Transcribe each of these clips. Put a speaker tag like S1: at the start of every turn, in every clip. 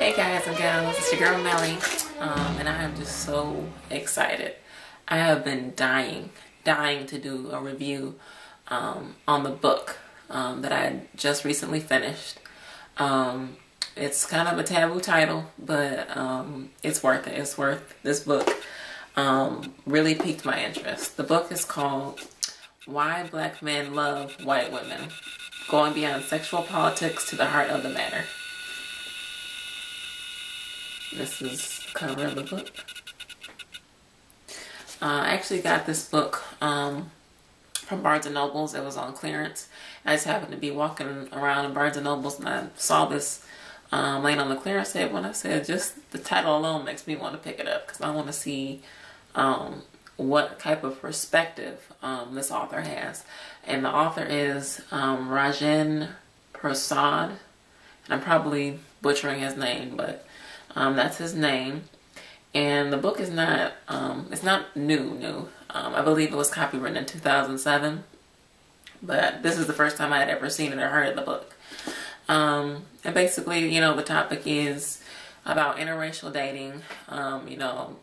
S1: Hey guys and gals, it's your girl Melly, and I am just so excited. I have been dying to do a review on the book that I just recently finished. It's kind of a taboo title, but it's worth it. It's worth this book. Really piqued my interest. The book is called Why Black Men Love White Women, Going Beyond Sexual Politics to the Heart of the Matter. This is the cover of the book. I actually got this book from Barnes & Nobles. It was on clearance. I just happened to be walking around in Barnes & Nobles and I saw this laying on the clearance table, and I said, just the title alone makes me want to pick it up because I want to see what type of perspective this author has. And the author is Rajan Prasad, and I'm probably butchering his name, but that's his name. And the book is not, it's not new. I believe it was copywritten in 2007, but this is the first time I had ever seen it or heard of the book. And basically, you know, the topic is about interracial dating. You know,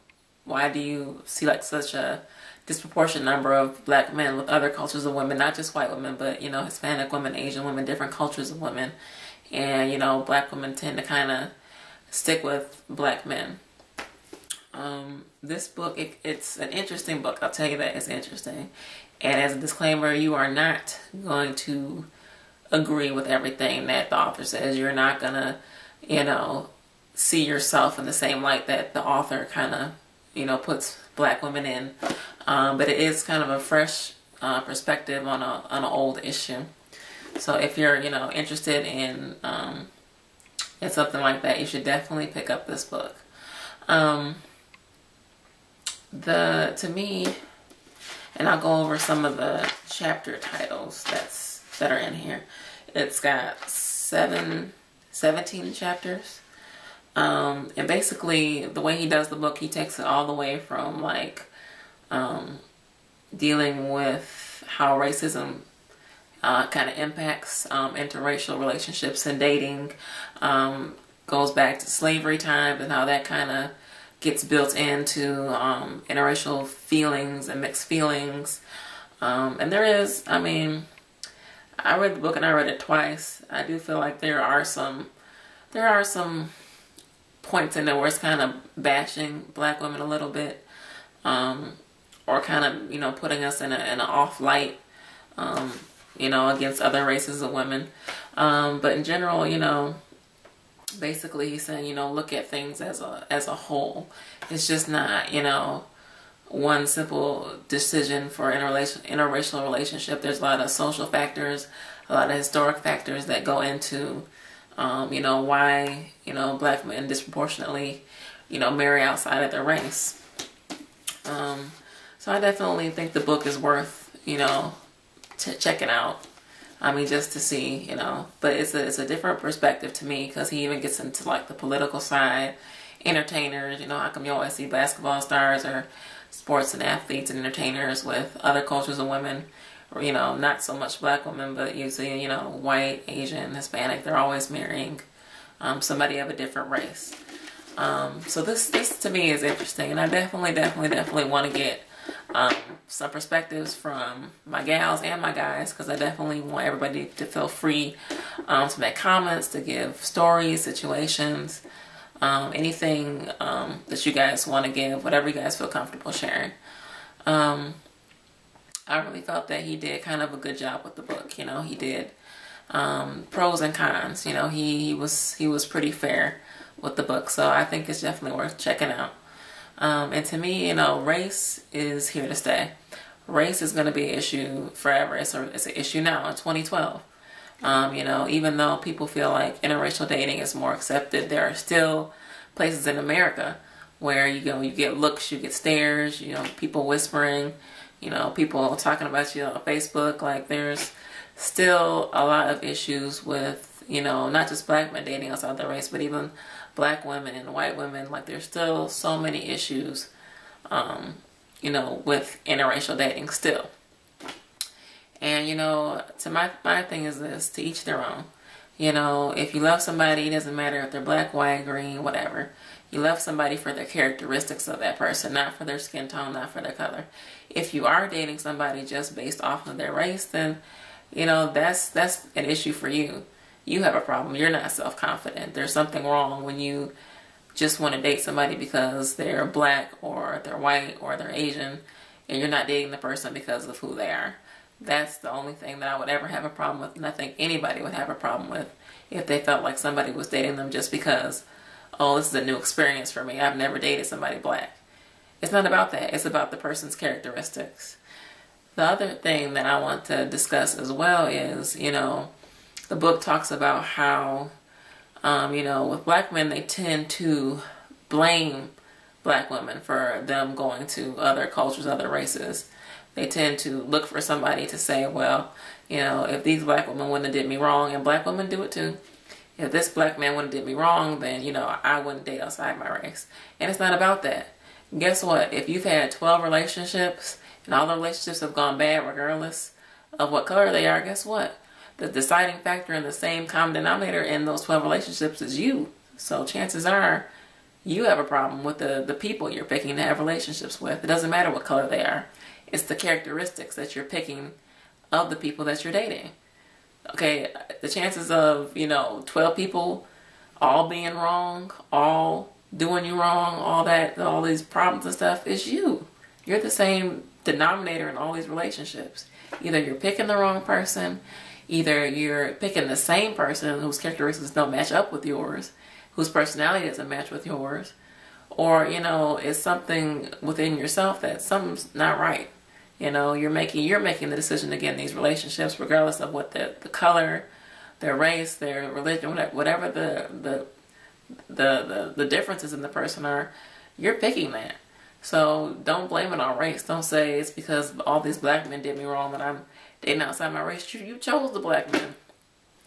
S1: why do you see like such a disproportionate number of black men with other cultures of women, not just white women, but, you know, Hispanic women, Asian women, different cultures of women. And, you know, black women tend to kind of stick with black men. This book, it's an interesting book. I'll tell you that it's interesting. And as a disclaimer, you are not going to agree with everything that the author says. You're not gonna, you know, see yourself in the same light that the author kind of, you know, puts black women in. But it is kind of a fresh perspective on an old issue. So if you're, you know, interested in something like that, you should definitely pick up this book. To me, and I'll go over some of the chapter titles that are in here. It's got 17 chapters. And basically the way he does the book, he takes it all the way from like dealing with how racism kind of impacts interracial relationships and dating, goes back to slavery times and how that kind of gets built into interracial feelings and mixed feelings. And there is, I mean, I read the book and I read it twice. I do feel like there are some points in there where it's kind of bashing black women a little bit, or kind of, you know, putting us in an off light, you know, against other races of women. But in general, you know, basically he's saying, you know, look at things as a whole. It's just not, you know, one simple decision for interracial relationship. There's a lot of social factors, a lot of historic factors that go into, you know, why, you know, black men disproportionately, you know, marry outside of their race. So I definitely think the book is worth, you know, checking out. I mean, just to see, you know, but it's a different perspective to me because he even gets into like the political side, entertainers, you know, how come you always see basketball stars or sports and athletes and entertainers with other cultures of women, or, you know, not so much black women, but you see, you know, white, Asian, Hispanic, they're always marrying somebody of a different race. So this to me is interesting, and I definitely want to get some perspectives from my gals and my guys, because I definitely want everybody to feel free to make comments, to give stories, situations, anything that you guys want to give, whatever you guys feel comfortable sharing. I really felt that he did kind of a good job with the book. You know, he did pros and cons. You know, he was pretty fair with the book, so I think it's definitely worth checking out. And to me, you know, race is here to stay. Race is going to be an issue forever. It's an issue now in 2012. You know, even though people feel like interracial dating is more accepted, there are still places in America where you go, you get looks, you get stares, you know, people whispering, you know, people talking about you on Facebook. Like, there's still a lot of issues with, you know, not just black men dating outside their race, but even black women and white women. Like, there's still so many issues, you know, with interracial dating still. And, you know, my thing is this: to each their own. You know, if you love somebody, it doesn't matter if they're black, white, green, whatever. You love somebody for the characteristics of that person, not for their skin tone, not for their color. If you are dating somebody just based off of their race, then, you know, that's an issue for you. You have a problem. You're not self-confident. There's something wrong when you just want to date somebody because they're black or they're white or they're Asian, and you're not dating the person because of who they are. That's the only thing that I would ever have a problem with, and I think anybody would have a problem with if they felt like somebody was dating them just because, oh, this is a new experience for me. I've never dated somebody black. It's not about that. It's about the person's characteristics. The other thing that I want to discuss as well is, you know, the book talks about how, you know, with black men, they tend to blame black women for them going to other cultures, other races. They tend to look for somebody to say, well, you know, if these black women wouldn't have did me wrong, and black women do it too. If this black man wouldn't have did me wrong, then, you know, I wouldn't date outside my race. And it's not about that. Guess what? If you've had 12 relationships and all the relationships have gone bad regardless of what color they are, guess what? The deciding factor and the same common denominator in those 12 relationships is you. So chances are you have a problem with the people you're picking to have relationships with. It doesn't matter what color they are. It's the characteristics that you're picking of the people that you're dating. Okay, the chances of, you know, 12 people all being wrong, all doing you wrong, all that, all these problems and stuff is you. You're the same denominator in all these relationships. Either you're picking the wrong person, either you're picking the same person whose characteristics don't match up with yours, whose personality doesn't match with yours, or, you know, it's something within yourself that something's not right. You know, you're making the decision to get in these relationships regardless of what the color, their race, their religion, whatever the differences in the person are, you're picking that. So don't blame it on race. Don't say it's because all these black men did me wrong that I'm dating outside my race. You chose the black men.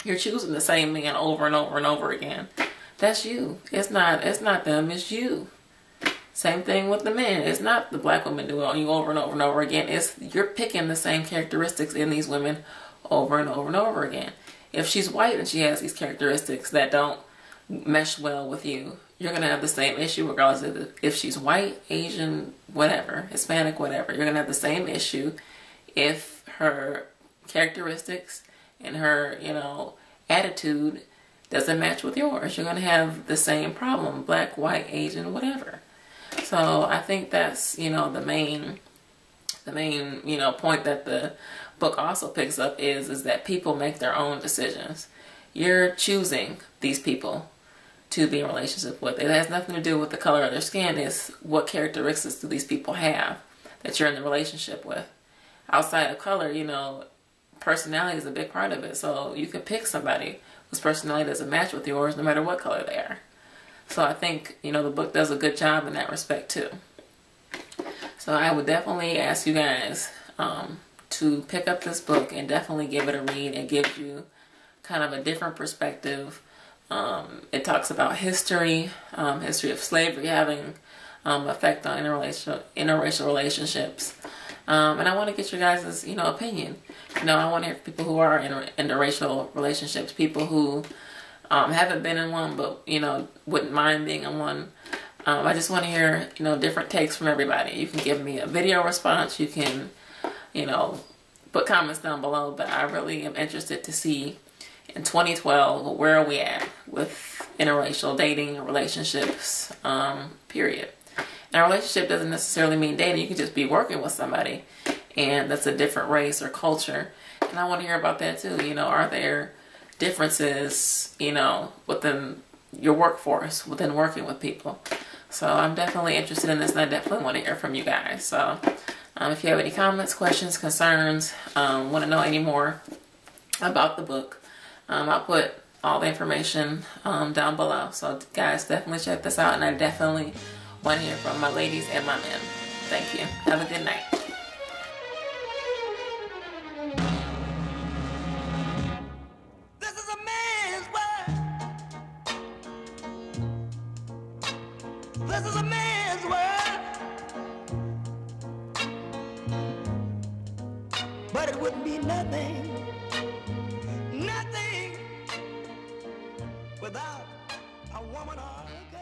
S1: You're choosing the same man over and over and over again. That's you. It's not them, it's you. Same thing with the men. It's not the black women doing it on you over and over and over again. It's you're picking the same characteristics in these women over and over and over again. If she's white and she has these characteristics that don't mesh well with you, you're going to have the same issue regardless of if she's white, Asian, whatever, Hispanic, whatever. You're going to have the same issue if her characteristics and her, you know, attitude doesn't match with yours. You're going to have the same problem, black, white, Asian, whatever. So I think that's, you know, the main, you know, point that the book also picks up is that people make their own decisions. You're choosing these people to be in a relationship with. It has nothing to do with the color of their skin. It's what characteristics do these people have that you're in the relationship with. Outside of color, you know, personality is a big part of it. So you can pick somebody whose personality doesn't match with yours no matter what color they are. So I think, you know, the book does a good job in that respect too. So I would definitely ask you guys to pick up this book and definitely give it a read. It gives you kind of a different perspective. It talks about history of slavery having effect on interracial relationships. And I want to get your guys' you know, opinion. You know, I want to hear people who are in interracial relationships, people who haven't been in one, but, you know, wouldn't mind being in one. I just want to hear, you know, different takes from everybody. You can give me a video response. You can, you know, put comments down below. But I really am interested to see in 2012, where are we at with interracial dating or relationships, period. Now, a relationship doesn't necessarily mean dating. You can just be working with somebody, and that's a different race or culture. And I want to hear about that too. You know, are there differences, you know, within your workforce, within working with people? So I'm definitely interested in this, and I definitely want to hear from you guys. So if you have any comments, questions, concerns, want to know any more about the book, I'll put all the information down below. So guys, definitely check this out, and I definitely want to hear from my ladies and my men. Thank you. Have a good night.
S2: This is a man's world, but it wouldn't be nothing without a woman or a